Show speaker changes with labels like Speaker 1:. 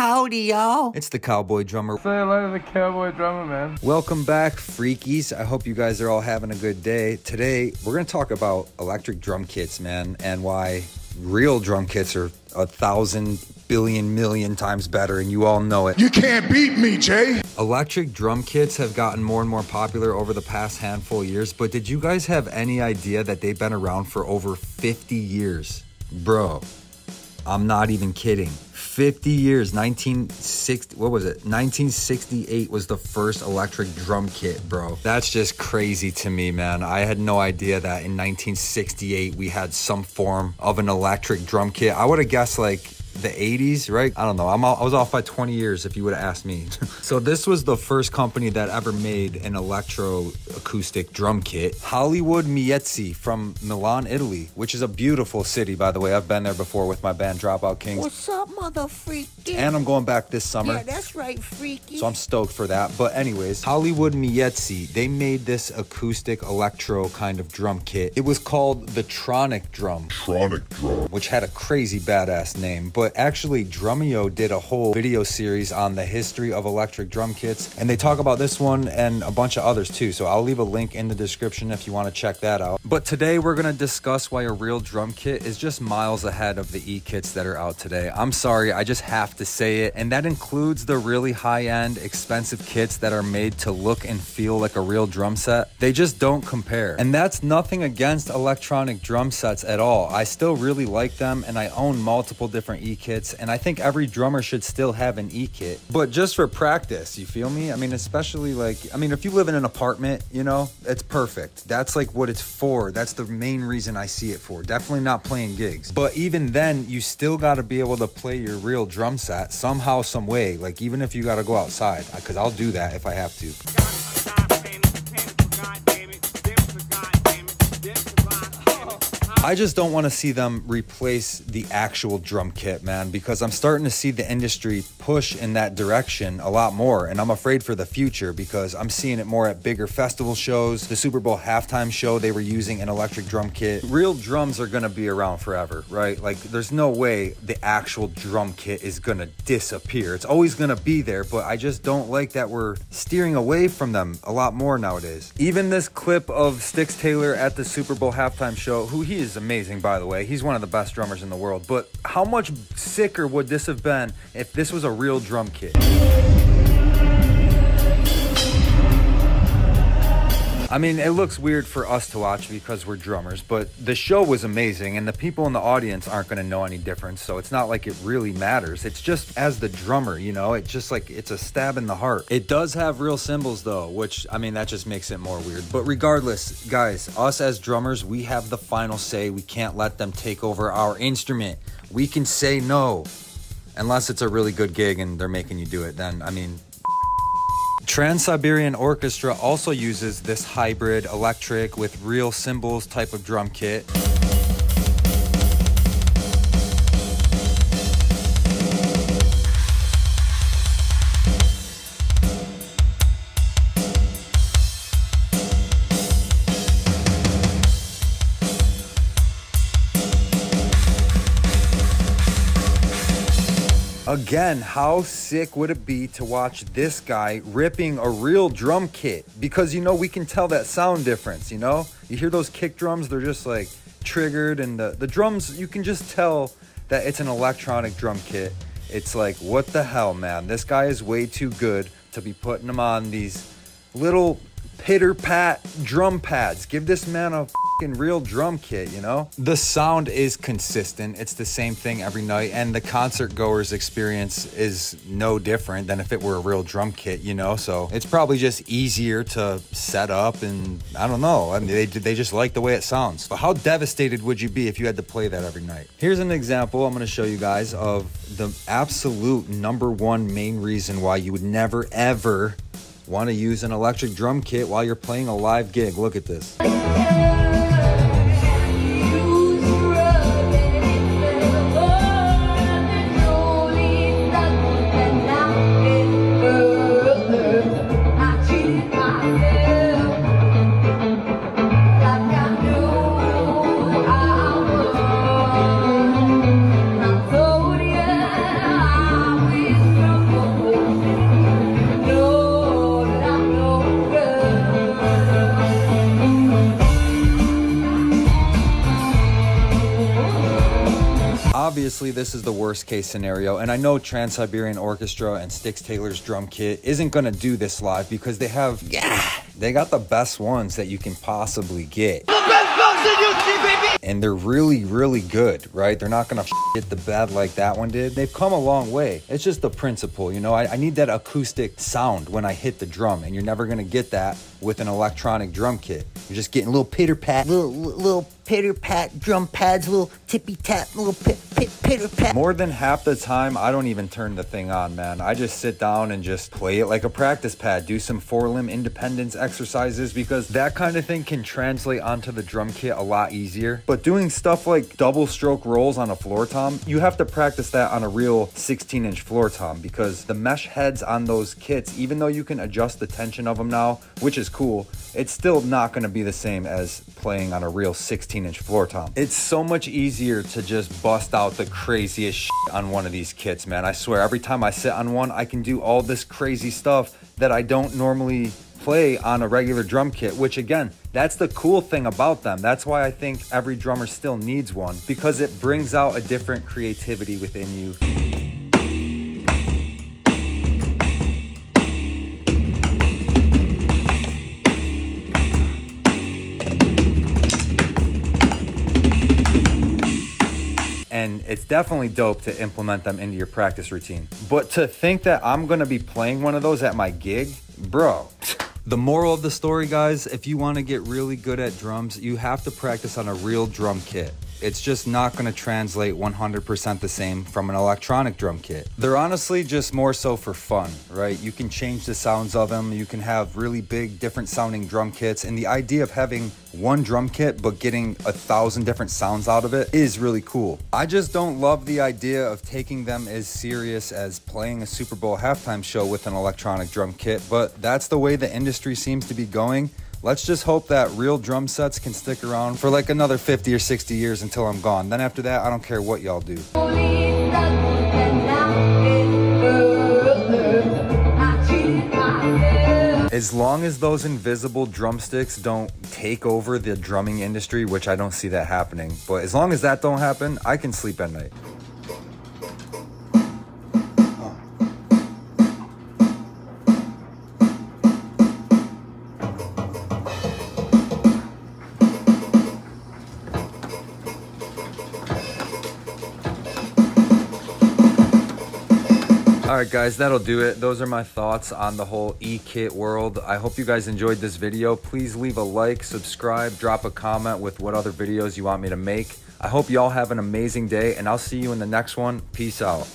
Speaker 1: Howdy, y'all.
Speaker 2: It's the Cowboy Drummer.
Speaker 3: Say hello to the Cowboy Drummer, man.
Speaker 2: Welcome back, freakies. I hope you guys are all having a good day. Today, we're going to talk about electric drum kits, man, and why real drum kits are 1,000 billion million times better, and you all know it.
Speaker 4: You can't beat me, Jay.
Speaker 2: Electric drum kits have gotten more and more popular over the past handful of years, but did you guys have any idea that they've been around for over 50 years? Bro, I'm not even kidding. 50 years, 1960, what was it? 1968 was the first electric drum kit, bro. That's just crazy to me, man. I had no idea that in 1968 we had some form of an electric drum kit. I would have guessed like the 80s, right? I don't know. I was off by 20 years if you would have asked me. So this was the first company that ever made an electro-acoustic drum kit. Hollywood Miezzi from Milan, Italy, which is a beautiful city, by the way. I've been there before with my band Dropout Kings.
Speaker 1: What's up, mother freaky?
Speaker 2: And I'm going back this summer.
Speaker 1: Yeah, that's right, freaky.
Speaker 2: So I'm stoked for that. But anyways, Hollywood Miezzi, they made this acoustic electro kind of drum kit. It was called the Tronic Drum.
Speaker 4: Tronic Drum.
Speaker 2: Which had a crazy badass name. But actually, Drumeo did a whole video series on the history of electric drum kits. And they talk about this one and a bunch of others too. So I'll leave a link in the description if you want to check that out. But today we're going to discuss why a real drum kit is just miles ahead of the e-kits that are out today. I'm sorry, I just have to say it. And that includes the really high-end, expensive kits that are made to look and feel like a real drum set. They just don't compare. And that's nothing against electronic drum sets at all. I still really like them, and I own multiple different e-kits, and I think every drummer should still have an e-kit. But just for practice, you feel me? I mean, especially like, if you live in an apartment, you know, it's perfect. That's like what it's for. That's the main reason I see it for. Definitely not playing gigs. But even then, you still got to be able to play your real drum set somehow, some way. Like even if you got to go outside, because I'll do that if I have to. I just don't want to see them replace the actual drum kit, man, because I'm starting to see the industry push in that direction a lot more, and I'm afraid for the future because I'm seeing it more at bigger festival shows. The Super Bowl halftime show, they were using an electric drum kit. Real drums are going to be around forever, right? Like, there's no way the actual drum kit is going to disappear. It's always going to be there, but I just don't like that we're steering away from them a lot more nowadays. Even this clip of Styx Taylor at the Super Bowl halftime show, who he is amazing, by the way. He's one of the best drummers in the world. But how much sicker would this have been if this was a real drum kit? I mean, it looks weird for us to watch because we're drummers, but the show was amazing and the people in the audience aren't going to know any difference. So it's not like it really matters. It's just as the drummer, you know, it's just like it's a stab in the heart. It does have real cymbals though, which that just makes it more weird. But regardless, guys, us as drummers, we have the final say. We can't let them take over our instrument. We can say no, unless it's a really good gig and they're making you do it. Then, Trans-Siberian Orchestra also uses this hybrid electric with real cymbals type of drum kit. Again, how sick would it be to watch this guy ripping a real drum kit? Because, we can tell that sound difference, you know? You hear those kick drums, they're just like triggered, and the drums, you can just tell that it's an electronic drum kit. It's like, what the hell, man? This guy is way too good to be putting him on these little pitter-pat drum pads. Give this man a real drum kit, you know? The sound is consistent. It's the same thing every night, and the concert goer's experience is no different than if it were a real drum kit, you know? So it's probably just easier to set up, and I don't know. They just like the way it sounds. But how devastated would you be if you had to play that every night? Here's an example I'm going to show you guys of the absolute #1 main reason why you would never ever want to use an electric drum kit while you're playing a live gig. Look at this. obviously this is the worst case scenario, and I know Trans-Siberian Orchestra and Styx Taylor's drum kit isn't gonna do this live because they got the best ones that you can possibly get. And they're really, really good, right? They're not gonna hit the bed like that one did. They've come a long way. It's just the principle, you know? I need that acoustic sound when I hit the drum, and you're never gonna get that with an electronic drum kit. You're just getting a little pitter-pat.
Speaker 1: Little pitter-pat drum pads, little tippy-tap, little pitter-pat.
Speaker 2: More than half the time, I don't even turn the thing on, man. I just sit down and just play it like a practice pad, do some forelimb independence exercises, because that kind of thing can translate onto the drum kit a lot easier. But doing stuff like double stroke rolls on a floor tom, you have to practice that on a real 16-inch floor tom, because the mesh heads on those kits, even though you can adjust the tension of them now, which is cool, it's still not going to be the same as playing on a real 16-inch floor tom. It's so much easier to just bust out the craziest shit on one of these kits, man. I swear, every time I sit on one, I can do all this crazy stuff that I don't normally play on a regular drum kit, which again, that's the cool thing about them. That's why I think every drummer still needs one, because it brings out a different creativity within you. And it's definitely dope to implement them into your practice routine. But to think that I'm gonna be playing one of those at my gig, bro. The moral of the story, guys, if you wanna get really good at drums, you have to practice on a real drum kit. It's just not gonna translate 100% the same from an electronic drum kit. They're honestly just more so for fun, right? You can change the sounds of them. You can have really big, different sounding drum kits. And the idea of having one drum kit, but getting 1,000 different sounds out of it is really cool. I just don't love the idea of taking them as serious as playing a Super Bowl halftime show with an electronic drum kit, but that's the way the industry seems to be going. Let's just hope that real drum sets can stick around for like another 50 or 60 years until I'm gone. Then after that, I don't care what y'all do. As long as those invisible drumsticks don't take over the drumming industry, which I don't see that happening, but as long as that don't happen, I can sleep at night. Alright guys, that'll do it. Those are my thoughts on the whole e-kit world. I hope you guys enjoyed this video. Please leave a like, subscribe, drop a comment with what other videos you want me to make. I hope y'all have an amazing day, and I'll see you in the next one. Peace out.